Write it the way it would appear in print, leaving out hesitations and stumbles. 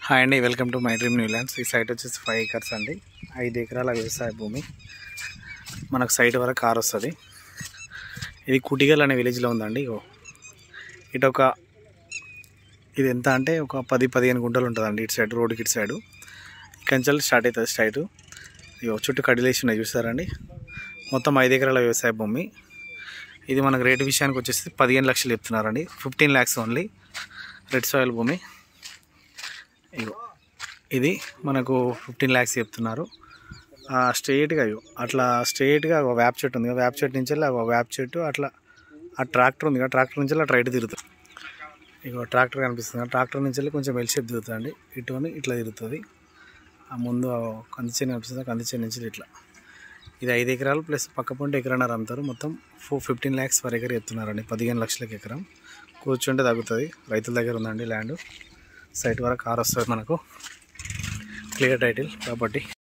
Hi అండి, welcome to my dream new lands. ఈ site వచ్చేసి 5 acres అండి. 5 ఎకరాల వ్యవసాయ భూమి. మనకు సైట్ వరకు కార్ వస్తుంది. ఇది కుటిగల్ అనే విలేజ్లో ఉందండి. ఇది ఎంత అంటే ఒక 10-15 గుంటలు ఉంటుందండి. ఇటు సైడ్ రోడ్డుకి ఇటు సైడు కంచెలు స్టార్ట్ అవుతుంది స్ట్రైట్. చుట్టూ కడిలేసి ఉన్నాయి చూస్తారండి. మొత్తం 5 ఎకరాల వ్యవసాయ భూమి. ఇది మనకు రేటు విషయానికి వచ్చేసి 15 లక్షలు చెప్తున్నారండి. 15 lakhs ఓన్లీ. రెడ్ సాయిల్ భూమి. ఇది మనకు 15 lakhs చెప్తున్నారు. స్ట్రెయిట్గా అట్లా స్ట్రెయిట్గా ఒక వేప చెట్టు ఉంది. వేప చెట్టు నుంచి ఒక వేప చెట్టు అట్లా ఆ ట్రాక్టర్ ఉంది. ట్రాక్టర్ నుంచి అట్లా రైట్ తిరుగుతుంది. ట్రాక్టర్ కనిపిస్తుంది. ట్రాక్టర్ నుంచి కొంచెం ఎల్ షేప్ తిరుగుతుంది. ఇటుని ఇట్లా తిరుగుతుంది. ఆ ముందు కంది చేను కనిపిస్తుంది. కంది చేను నుంచి ఇట్లా. ఇది 5 ఎకరాలు ప్లస్ పక్క పంట ఎకరన్నర అమ్ముతారు. మొత్తం 15 lakhs పర్ ఎకర్ చెప్తున్నారండి. 15 లక్షలకి ఎకరం. కూర్చుంటే తగ్గుతుంది. రైతుల దగ్గర ఉందండి ల్యాండ్. సైట్ వరకు కార్ వస్తుంది. మనకు క్లియర్ టైటిల్ ప్రాపర్టీ.